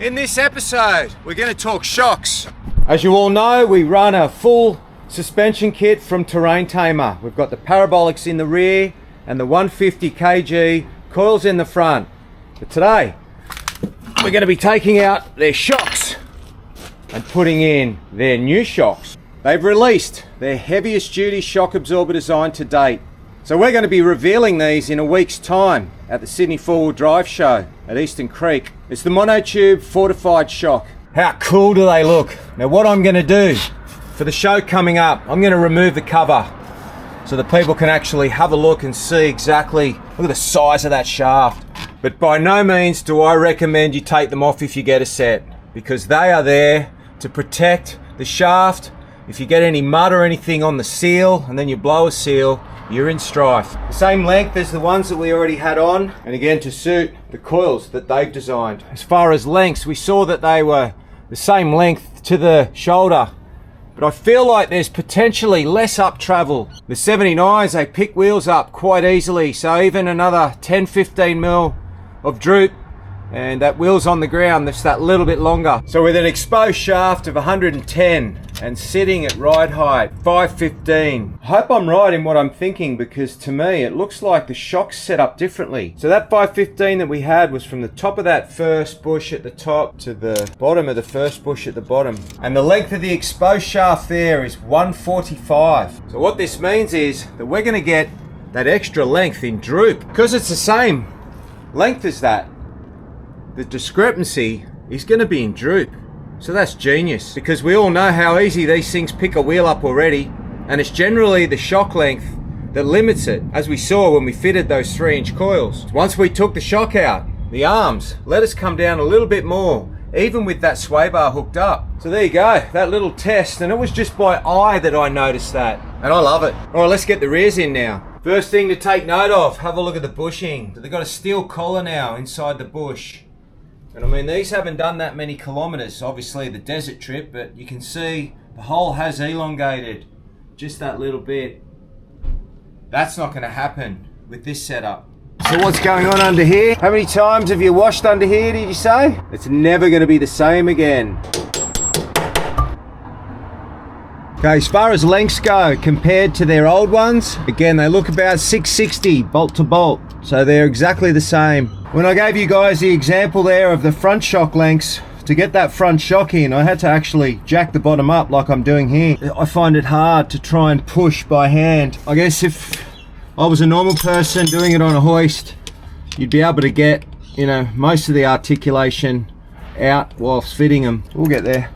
In this episode, we're going to talk shocks. As you all know, we run a full suspension kit from Terrain Tamer. We've got the parabolics in the rear and the 150 kg coils in the front. But today, we're going to be taking out their shocks and putting in their new shocks. They've released their heaviest duty shock absorber design to date. So we're going to be revealing these in a week's time at the Sydney 4-wheel drive show at Eastern Creek. It's the monotube fortified shock. How cool do they look? Now what I'm going to do for the show coming up, I'm going to remove the cover so that people can actually have a look and see exactly, look at the size of that shaft. But by no means do I recommend you take them off if you get a set, because they are there to protect the shaft. If you get any mud or anything on the seal and then you blow a seal, you're in strife. The same length as the ones that we already had on, and again to suit the coils that they've designed. As far as lengths, we saw that they were the same length to the shoulder, but I feel like there's potentially less up travel. The 79s, they pick wheels up quite easily, so even another 10-15 mil of droop and that wheel's on the ground, that's that little bit longer. So with an exposed shaft of 110 and sitting at ride height 515, I hope I'm right in what I'm thinking, because to me it looks like the shock's set up differently. So that 515 that we had was from the top of that first bush at the top to the bottom of the first bush at the bottom, and the length of the exposed shaft there is 145. So what this means is that we're going to get that extra length in droop because it's the same length as that. The discrepancy is going to be in droop. So that's genius, because we all know how easy these things pick a wheel up already, and it's generally the shock length that limits it, as we saw when we fitted those 3-inch coils. Once we took the shock out, the arms let us come down a little bit more, even with that sway bar hooked up. So there you go, that little test, and it was just by eye that I noticed that, and I love it. All right, let's get the rears in now. First thing to take note of, have a look at the bushing. They've got a steel collar now inside the bush. And I mean, these haven't done that many kilometers, obviously the desert trip, but you can see the hole has elongated just that little bit. That's not going to happen with this setup. So what's going on under here? How many times have you washed under here, did you say? It's never going to be the same again. Okay, as far as lengths go, compared to their old ones, again, they look about 660 bolt to bolt. So they're exactly the same. When I gave you guys the example there of the front shock lengths, to get that front shock in, I had to actually jack the bottom up like I'm doing here. I find it hard to try and push by hand. I guess if I was a normal person doing it on a hoist, you'd be able to get, you know, most of the articulation out whilst fitting them. We'll get there.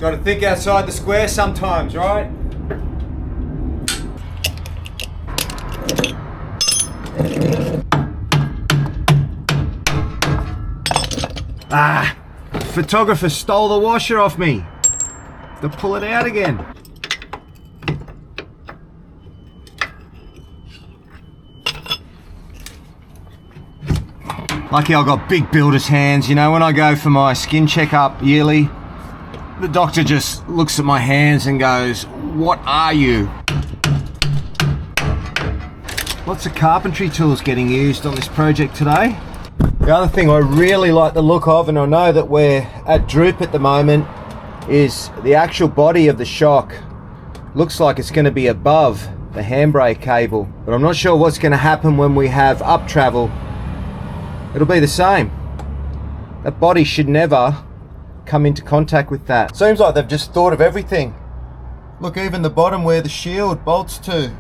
Got to think outside the square sometimes, right? Ah, the photographer stole the washer off me. To pull it out again. Lucky I got big builder's hands, you know, when I go for my skin checkup yearly, the doctor just looks at my hands and goes, "What are you?" Lots of carpentry tools getting used on this project today. The other thing I really like the look of, and I know that we're at droop at the moment, is the actual body of the shock. Looks like it's going to be above the handbrake cable, but I'm not sure what's going to happen when we have up travel. It'll be the same. That body should never come into contact with that. Seems like they've just thought of everything. Look, even the bottom where the shield bolts to.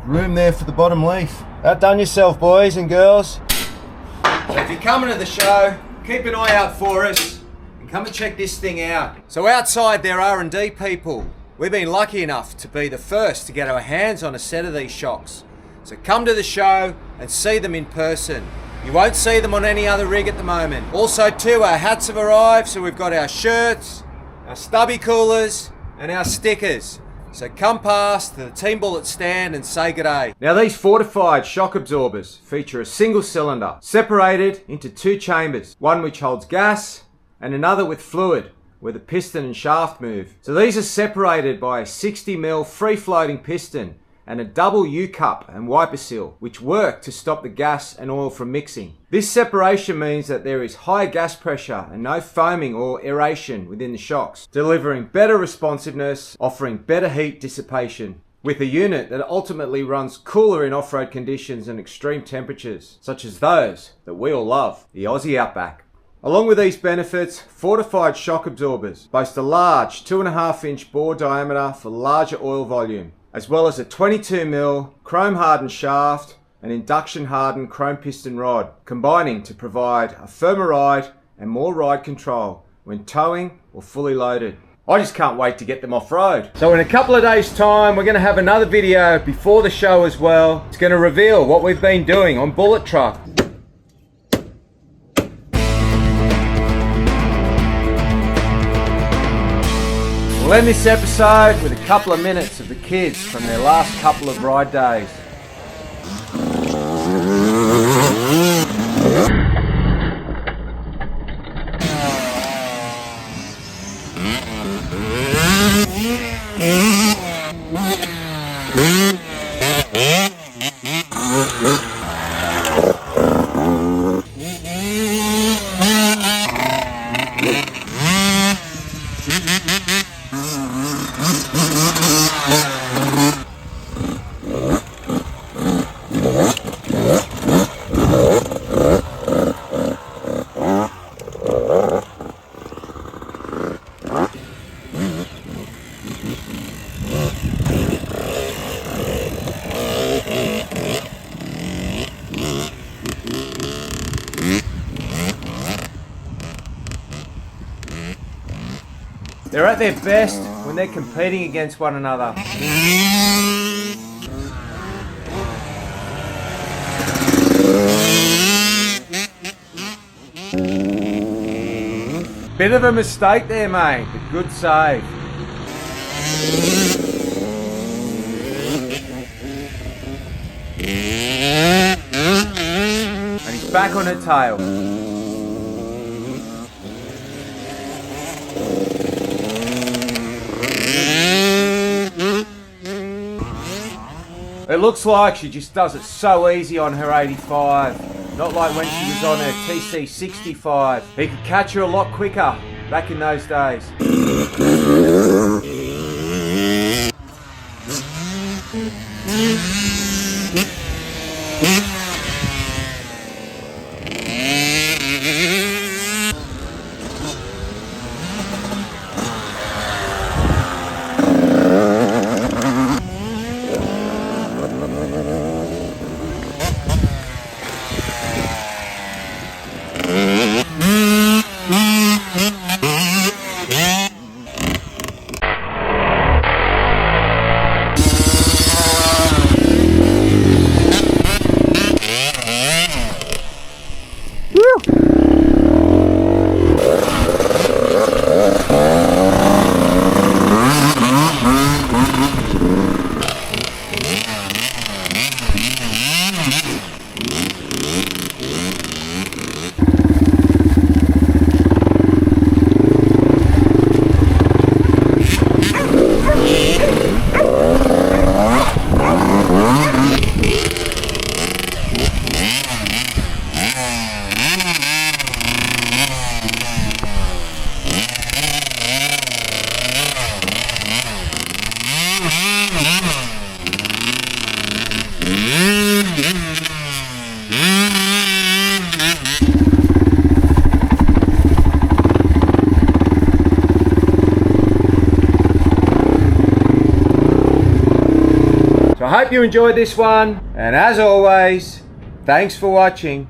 Room there for the bottom leaf. Outdone yourself, boys and girls. So if you're coming to the show, keep an eye out for us and come and check this thing out. So outside there are R&D people. We've been lucky enough to be the first to get our hands on a set of these shocks. So come to the show and see them in person. You won't see them on any other rig at the moment. Also too, our hats have arrived, so we've got our shirts, our stubby coolers and our stickers. So come past the Team Bullet stand and say g'day. Now these fortified shock absorbers feature a single cylinder separated into 2 chambers, one which holds gas and another with fluid where the piston and shaft move. So these are separated by a 60mm free floating piston and a double U-cup and wiper seal, which work to stop the gas and oil from mixing. This separation means that there is high gas pressure and no foaming or aeration within the shocks, delivering better responsiveness, offering better heat dissipation, with a unit that ultimately runs cooler in off-road conditions and extreme temperatures, such as those that we all love, the Aussie Outback. Along with these benefits, fortified shock absorbers boast a large 2.5-inch bore diameter for larger oil volume, as well as a 22mm chrome hardened shaft and induction hardened chrome piston rod, combining to provide a firmer ride and more ride control when towing or fully loaded. I just can't wait to get them off-road. So in a couple of days time, we're going to have another video before the show as well. It's going to reveal what we've been doing on Bullet Truck. We'll end this episode with a couple of minutes of the kids from their last couple of ride days. They're at their best when they're competing against one another. Bit of a mistake there, mate, but good save. And he's back on her tail. It looks like she just does it so easy on her 85. Not like when she was on her TC 65. He could catch her a lot quicker back in those days. So I hope you enjoyed this one, and as always, thanks for watching.